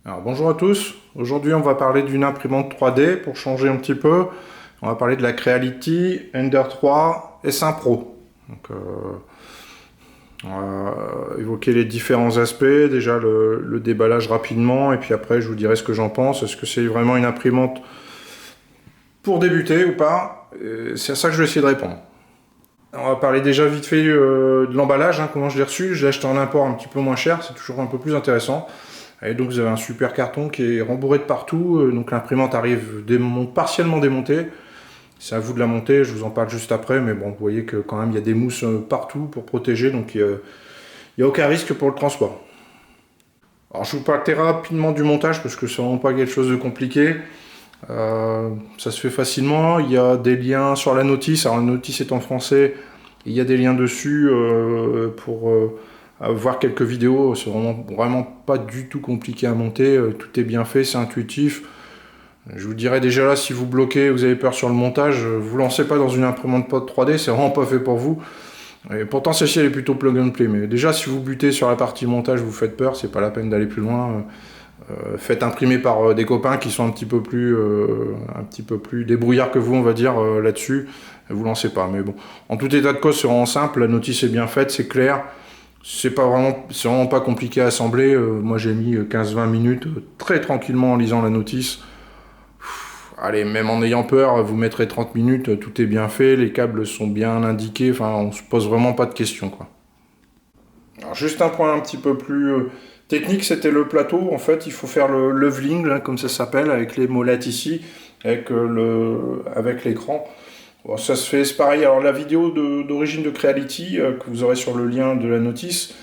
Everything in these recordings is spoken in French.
Alors bonjour à tous, aujourd'hui on va parler d'une imprimante 3D pour changer un petit peu. On va parler de la Creality Ender 3 S1 Pro. Donc, on va évoquer les différents aspects, déjà le déballage rapidement et puis après je vous dirai ce que j'en pense. Est-ce que c'est vraiment une imprimante pour débuter ou pas? C'est à ça que je vais essayer de répondre. On va parler déjà vite fait de l'emballage, comment je l'ai reçu. Je l'ai acheté en import un petit peu moins cher, c'est toujours un peu plus intéressant. Et donc vous avez un super carton qui est rembourré de partout, donc l'imprimante arrive partiellement démontée. C'est à vous de la monter, je vous en parle juste après, mais bon, vous voyez que quand même il y a des mousses partout pour protéger, donc il n'y a aucun risque pour le transport. Alors je vous parle très rapidement du montage parce que c'est vraiment pas quelque chose de compliqué. Ça se fait facilement, il y a des liens sur la notice, alors la notice est en français, il y a des liens dessus pour voir quelques vidéos, c'est vraiment pas du tout compliqué à monter, tout est bien fait, c'est intuitif. Je vous dirais déjà là, si vous bloquez, vous avez peur sur le montage, vous lancez pas dans une imprimante 3D, c'est vraiment pas fait pour vous. Et pourtant celle-ci elle est plutôt plug and play, mais déjà si vous butez sur la partie montage, vous faites peur, c'est pas la peine d'aller plus loin. Faites imprimer par des copains qui sont un petit peu plus débrouillards que vous, on va dire, là-dessus. Vous lancez pas, mais bon. En tout état de cause, c'est vraiment simple, la notice est bien faite, c'est clair. C'est vraiment pas compliqué à assembler. Moi j'ai mis 15-20 minutes très tranquillement en lisant la notice. Allez, même en ayant peur, vous mettrez 30 minutes, tout est bien fait, les câbles sont bien indiqués, enfin on se pose vraiment pas de questions quoi. Alors juste un point un petit peu plus technique, c'était le plateau. En fait, il faut faire le leveling, là, comme ça s'appelle, avec les molettes ici, avec l'écran. Bon, ça se fait, c'est pareil. Alors la vidéo d'origine de Creality, que vous aurez sur le lien de la notice,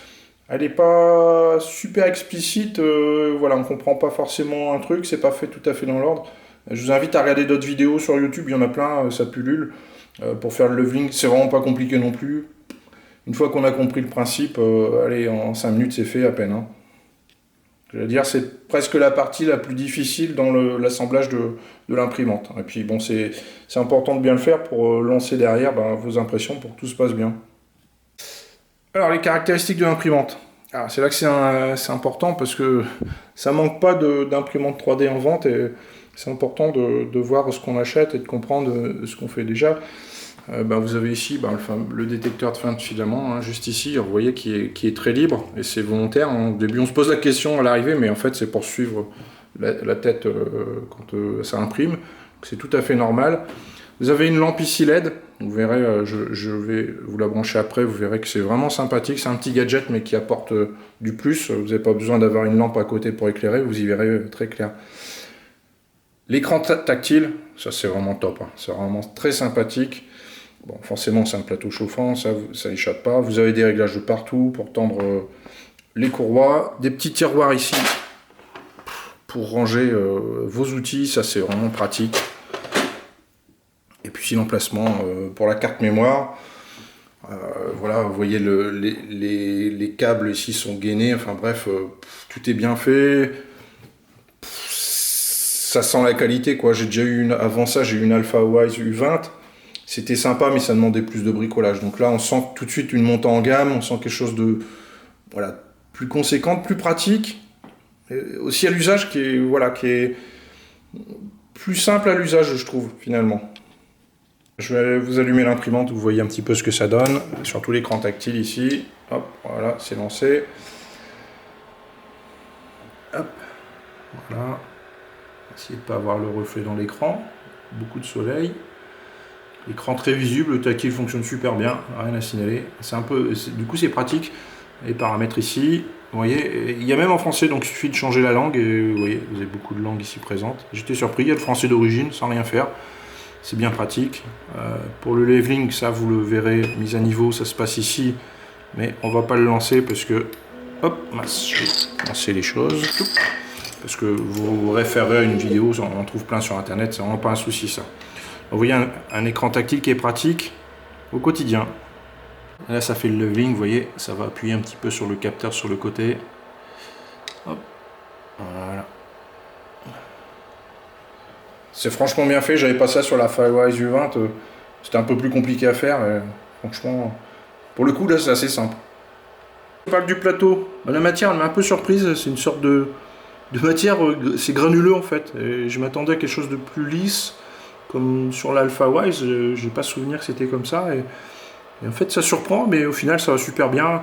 elle n'est pas super explicite. Voilà, on comprend pas forcément un truc, c'est pas fait tout à fait dans l'ordre. Je vous invite à regarder d'autres vidéos sur YouTube, il y en a plein, ça pullule. Pour faire le leveling, c'est vraiment pas compliqué non plus. Une fois qu'on a compris le principe, allez, en 5 minutes c'est fait à peine. Je veux dire, c'est presque la partie la plus difficile dans l'assemblage de l'imprimante. Et puis bon, c'est important de bien le faire pour lancer derrière vos impressions pour que tout se passe bien. Alors les caractéristiques de l'imprimante. C'est là que c'est important parce que ça manque pas d'imprimante 3D en vente et c'est important de voir ce qu'on achète et de comprendre ce qu'on fait déjà. Vous avez ici le détecteur de fin de filament, juste ici, vous voyez qui est très libre et c'est volontaire. Au début on se pose la question à l'arrivée, mais en fait c'est pour suivre la tête quand ça imprime, c'est tout à fait normal. Vous avez une lampe ici LED, vous verrez, je vais vous la brancher après, vous verrez que c'est vraiment sympathique, c'est un petit gadget mais qui apporte du plus, vous n'avez pas besoin d'avoir une lampe à côté pour éclairer, vous y verrez très clair. L'écran tactile, ça c'est vraiment top, c'est vraiment très sympathique. Bon, forcément c'est un plateau chauffant, ça échappe pas. Vous avez des réglages de partout pour tendre les courroies. Des petits tiroirs ici pour ranger vos outils, ça c'est vraiment pratique. Et puis si l'emplacement pour la carte mémoire. Voilà, vous voyez les câbles ici sont gainés, enfin bref, tout est bien fait. Ça sent la qualité quoi. J'ai déjà eu avant ça, j'ai eu une AlphaWise U20. C'était sympa, mais ça demandait plus de bricolage. Donc là, on sent tout de suite une montée en gamme, on sent quelque chose de plus conséquent, plus pratique, et aussi à l'usage qui est plus simple à l'usage, je trouve, finalement. Je vais vous allumer l'imprimante, vous voyez un petit peu ce que ça donne, surtout l'écran tactile ici. Hop, voilà, c'est lancé. Hop, voilà. Essayez de ne pas avoir le reflet dans l'écran. Beaucoup de soleil. Écran très visible, le tactile fonctionne super bien, rien à signaler. Du coup c'est pratique. Les paramètres ici, vous voyez, il y a même en français, donc il suffit de changer la langue et vous voyez, vous avez beaucoup de langues ici présentes. J'étais surpris, il y a le français d'origine sans rien faire. C'est bien pratique. Pour le leveling, ça vous le verrez, mise à niveau, ça se passe ici. Mais on va pas le lancer parce que, hop, je vais lancer les choses. Parce que vous référez à une vidéo, on en trouve plein sur internet, c'est vraiment pas un souci ça. Vous voyez un écran tactile qui est pratique au quotidien. Là ça fait le leveling, vous voyez, ça va appuyer un petit peu sur le capteur sur le côté. Hop. Voilà. C'est franchement bien fait, j'avais pas ça sur la AlphaWise U20, c'était un peu plus compliqué à faire. Franchement, pour le coup là c'est assez simple. On parle du plateau, la matière elle m'a un peu surprise, c'est une sorte de matière, c'est granuleux en fait. Et je m'attendais à quelque chose de plus lisse, comme sur l'Alpha Wise, j'ai pas souvenir que c'était comme ça. Et en fait, ça surprend, mais au final, ça va super bien.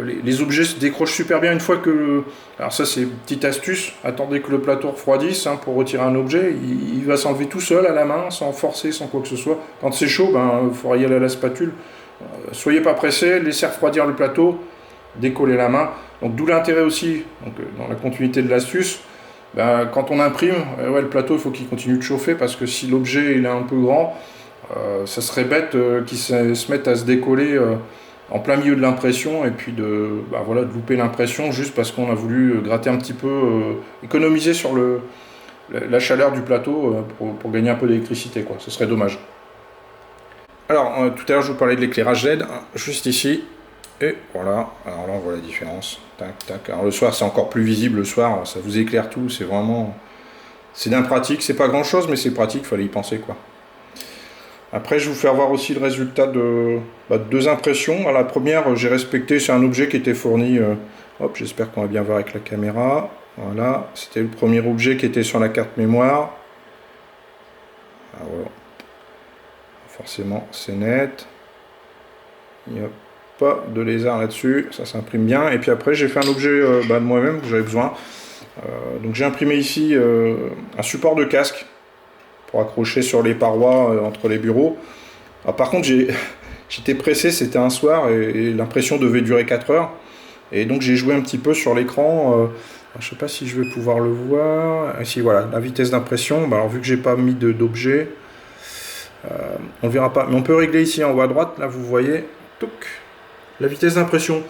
Les objets se décrochent super bien une fois que... Alors ça, c'est une petite astuce. Attendez que le plateau refroidisse hein, pour retirer un objet. Il va s'enlever tout seul à la main, sans forcer, sans quoi que ce soit. Quand c'est chaud, ben, il faudra y aller à la spatule. Soyez pas pressés, laissez refroidir le plateau, décoller la main. Donc d'où l'intérêt aussi, donc, dans la continuité de l'astuce, ben, quand on imprime, ouais, le plateau, il faut qu'il continue de chauffer, parce que si l'objet il est un peu grand, ça serait bête qu'il se mette à se décoller en plein milieu de l'impression et puis voilà, de louper l'impression juste parce qu'on a voulu gratter un petit peu, économiser sur la chaleur du plateau pour gagner un peu d'électricité, quoi. Ce serait dommage. Alors, tout à l'heure je vous parlais de l'éclairage LED, hein, juste ici, et voilà, alors là on voit la différence, tac, tac. Alors le soir c'est encore plus visible, le soir ça vous éclaire tout, c'est vraiment, c'est d'un pratique, c'est pas grand chose mais c'est pratique, il fallait y penser quoi. Après, je vais vous faire voir aussi le résultat de 2 impressions. Alors, la première, j'ai respecté, c'est un objet qui était fourni. Hop, j'espère qu'on va bien voir avec la caméra. Voilà, c'était le premier objet qui était sur la carte mémoire. Ah, voilà. Forcément, c'est net. Il n'y a pas de lézard là-dessus, ça s'imprime bien. Et puis après, j'ai fait un objet de moi-même que j'avais besoin. Donc, j'ai imprimé ici un support de casque pour accrocher sur les parois entre les bureaux. Alors, par contre, j'étais pressé, c'était un soir et l'impression devait durer 4 heures. Et donc j'ai joué un petit peu sur l'écran. Je ne sais pas si je vais pouvoir le voir. Ici, voilà, la vitesse d'impression. Alors, vu que j'ai pas mis d'objet, on ne verra pas. Mais on peut régler ici en haut à droite. Là, vous voyez, touc, la vitesse d'impression.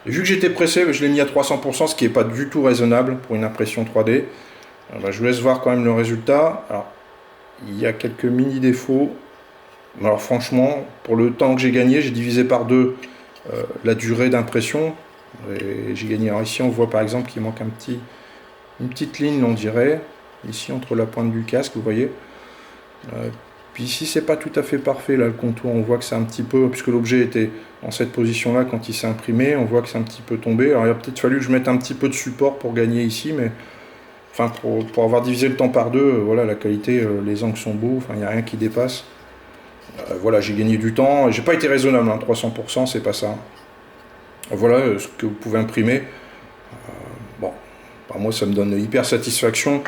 Et vu que j'étais pressé, je l'ai mis à 300%, ce qui n'est pas du tout raisonnable pour une impression 3D. Je vous laisse voir quand même le résultat. Alors, il y a quelques mini défauts. Alors franchement, pour le temps que j'ai gagné, j'ai divisé par 2 la durée d'impression. J'ai gagné. Alors ici, on voit par exemple qu'il manque une petite ligne, on dirait, ici entre la pointe du casque, vous voyez. Puis ici, c'est pas tout à fait parfait, là, le contour. On voit que c'est un petit peu, puisque l'objet était en cette position-là quand il s'est imprimé, on voit que c'est un petit peu tombé. Alors il a peut-être fallu que je mette un petit peu de support pour gagner ici, mais enfin, pour avoir divisé le temps par 2, voilà, la qualité, les angles sont beaux, enfin, il n'y a rien qui dépasse. Voilà, j'ai gagné du temps, j'ai pas été raisonnable, hein, 300%, c'est pas ça. Voilà ce que vous pouvez imprimer. Bon, moi ça me donne hyper satisfaction.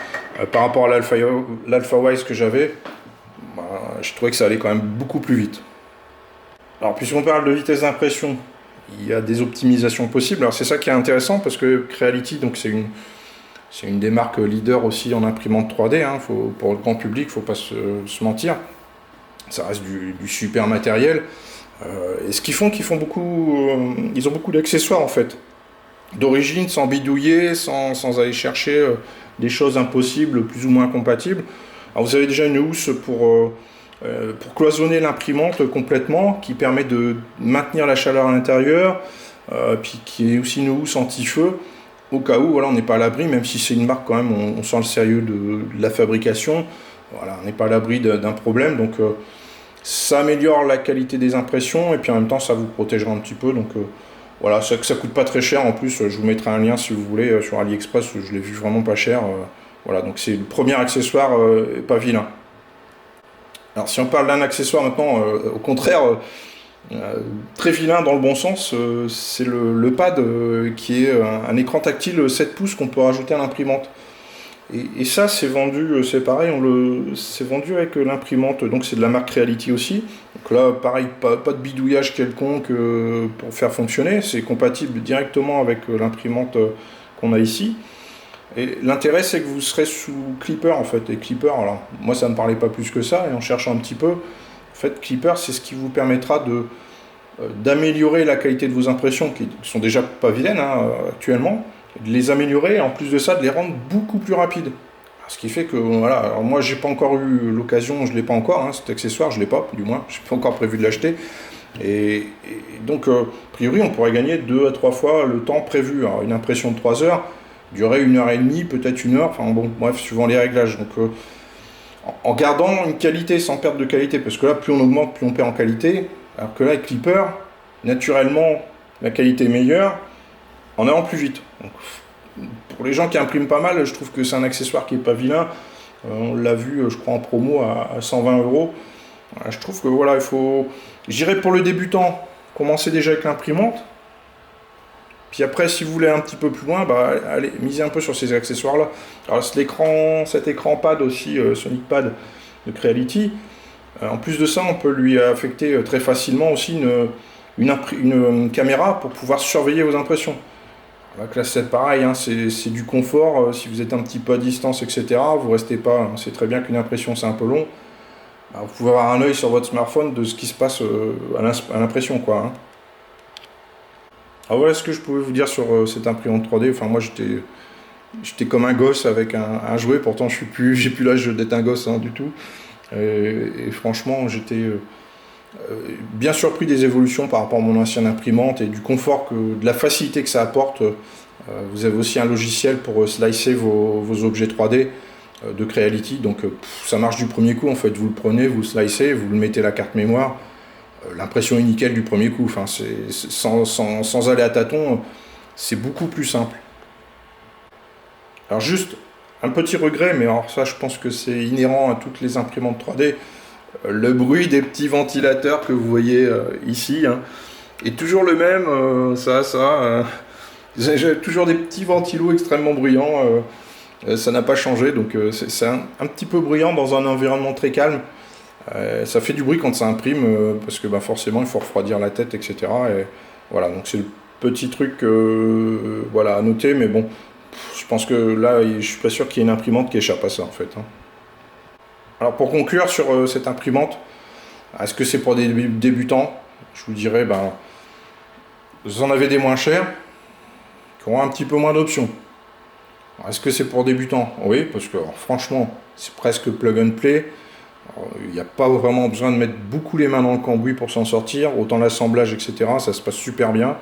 Par rapport à l'Alpha Wise que j'avais, je trouvais que ça allait quand même beaucoup plus vite. Alors, puisqu'on parle de vitesse d'impression, il y a des optimisations possibles. Alors, c'est ça qui est intéressant parce que Creality, donc c'est une des marques leaders aussi en imprimante 3D. Hein, pour le grand public, il ne faut pas se mentir. Ça reste du super matériel. Et ce qu'ils font beaucoup, ils ont beaucoup d'accessoires en fait, d'origine, sans bidouiller, sans aller chercher des choses impossibles, plus ou moins compatibles. Alors vous avez déjà une housse pour cloisonner l'imprimante complètement, qui permet de maintenir la chaleur à l'intérieur, puis qui est aussi une housse anti-feu, au cas où voilà, on n'est pas à l'abri, même si c'est une marque quand même, on sent le sérieux de la fabrication, voilà, on n'est pas à l'abri d'un problème, donc ça améliore la qualité des impressions, et puis en même temps ça vous protégera un petit peu, donc voilà, ça coûte pas très cher, en plus je vous mettrai un lien si vous voulez sur AliExpress, je l'ai vu vraiment pas cher, voilà, donc c'est le premier accessoire pas vilain. Alors si on parle d'un accessoire maintenant, au contraire, très vilain dans le bon sens, c'est le pad qui est un écran tactile 7 pouces qu'on peut rajouter à l'imprimante. Et ça c'est vendu, c'est pareil, c'est vendu avec l'imprimante, donc c'est de la marque Creality aussi. Donc là pareil, pas de bidouillage quelconque pour faire fonctionner, c'est compatible directement avec l'imprimante qu'on a ici. Et l'intérêt c'est que vous serez sous Klipper en fait, et Klipper, alors moi ça ne me parlait pas plus que ça, et en cherchant un petit peu, en fait Klipper c'est ce qui vous permettra d'améliorer la qualité de vos impressions, qui sont déjà pas vilaines hein, actuellement, de les améliorer, et en plus de ça de les rendre beaucoup plus rapides. Ce qui fait que voilà, alors moi j'ai pas encore eu l'occasion, je l'ai pas encore, hein, cet accessoire, je l'ai pas, du moins, j'ai pas encore prévu de l'acheter. Et donc a priori on pourrait gagner 2 à 3 fois le temps prévu. Alors, une impression de 3 heures durait 1h30, peut-être 1 heure, enfin bon, bref, suivant les réglages. Donc en gardant une qualité sans perte de qualité, parce que là plus on augmente, plus on perd en qualité, alors que là avec Klipper, naturellement la qualité est meilleure en allant plus vite. Donc, pour les gens qui impriment pas mal, je trouve que c'est un accessoire qui est pas vilain. On l'a vu, je crois, en promo à 120 €. Je trouve que voilà, il faut... J'irais pour le débutant, commencer déjà avec l'imprimante. Puis après, si vous voulez un petit peu plus loin, bah, allez, misez un peu sur ces accessoires-là. Alors cet écran pad aussi, Sonic Pad de Creality, en plus de ça, on peut lui affecter très facilement aussi une caméra pour pouvoir surveiller vos impressions. La classe 7, pareil, hein, c'est du confort. Si vous êtes un petit peu à distance, etc., vous restez pas. On sait très bien qu'une impression c'est un peu long. Bah, vous pouvez avoir un œil sur votre smartphone de ce qui se passe à l'impression, quoi. Hein. Alors voilà ce que je pouvais vous dire sur cette imprimante 3D. Enfin, moi j'étais comme un gosse avec un jouet. Pourtant, j'ai plus l'âge d'être un gosse, hein, du tout. Et franchement, j'étais bien surpris des évolutions par rapport à mon ancienne imprimante et du confort, de la facilité que ça apporte. Vous avez aussi un logiciel pour slicer vos objets 3D de Creality, donc ça marche du premier coup. En fait, vous le prenez, vous le slicez, vous le mettez la carte mémoire, l'impression est nickel du premier coup. Enfin, sans aller à tâtons, c'est beaucoup plus simple. Alors juste un petit regret, mais alors ça je pense que c'est inhérent à toutes les imprimantes 3D, le bruit des petits ventilateurs que vous voyez ici, hein, est toujours le même. J'ai toujours des petits ventilos extrêmement bruyants. Ça n'a pas changé, donc c'est un petit peu bruyant dans un environnement très calme. Ça fait du bruit quand ça imprime, parce que bah, forcément il faut refroidir la tête, etc. Et voilà, donc c'est le petit truc voilà, à noter, mais bon, je pense que là, je suis pas sûr qu'il y ait une imprimante qui échappe à ça en fait. Hein. Alors pour conclure sur cette imprimante, est-ce que c'est pour des débutants? Je vous dirais, ben, vous en avez des moins chers, qui auront un petit peu moins d'options. Est-ce que c'est pour débutants? Oui, parce que alors, franchement, c'est presque plug and play. Il n'y a pas vraiment besoin de mettre beaucoup les mains dans le cambouis pour s'en sortir. Autant l'assemblage, etc., ça se passe super bien.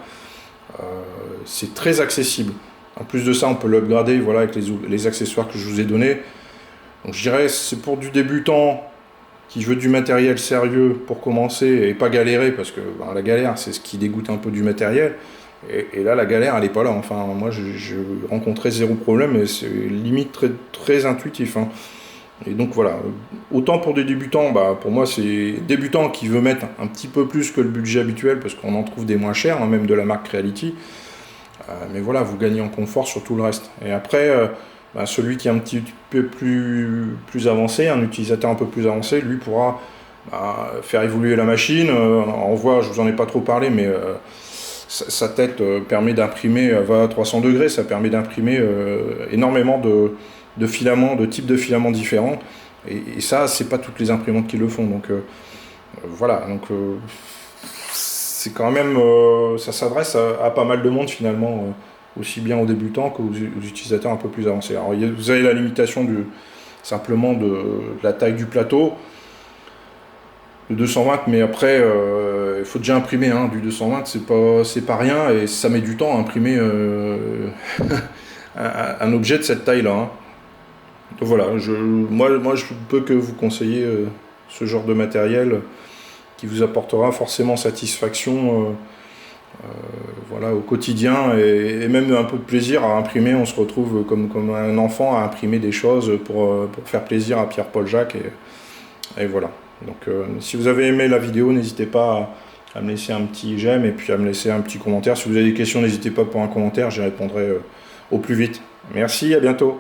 C'est très accessible. En plus de ça, on peut l'upgrader, voilà, avec les accessoires que je vous ai donnés. Donc je dirais, c'est pour du débutant qui veut du matériel sérieux pour commencer et pas galérer, parce que ben, la galère, c'est ce qui dégoûte un peu du matériel. Et là, la galère, elle n'est pas là. Enfin, moi, j'ai rencontré zéro problème et c'est limite très, très intuitif. Hein. Et donc voilà, autant pour des débutants, bah, pour moi, c'est débutant qui veut mettre un petit peu plus que le budget habituel, parce qu'on en trouve des moins chers, hein, même de la marque Creality. Mais voilà, vous gagnez en confort sur tout le reste. Et après, bah, celui qui est un petit peu plus avancé, un utilisateur un peu plus avancé, lui pourra bah, faire évoluer la machine. On voit, je vous en ai pas trop parlé, mais sa tête permet d'imprimer, va à 300 degrés, ça permet d'imprimer énormément de filaments, de types de filaments différents. Et ça, c'est pas toutes les imprimantes qui le font. Donc voilà, donc c'est quand même, ça s'adresse à pas mal de monde finalement, aussi bien aux débutants qu'aux utilisateurs un peu plus avancés. Alors vous avez la limitation simplement de la taille du plateau, de 220, mais après il faut déjà imprimer, hein, du 220, c'est pas rien, et ça met du temps à imprimer un objet de cette taille là. Hein. Donc voilà, moi je peux que vous conseiller ce genre de matériel qui vous apportera forcément satisfaction voilà, au quotidien, et même un peu de plaisir à imprimer. On se retrouve comme un enfant à imprimer des choses pour faire plaisir à Pierre-Paul Jacques, et voilà. Donc si vous avez aimé la vidéo, n'hésitez pas à me laisser un petit j'aime et puis à me laisser un petit commentaire. Si vous avez des questions, n'hésitez pas pour un commentaire, j'y répondrai au plus vite. Merci, à bientôt.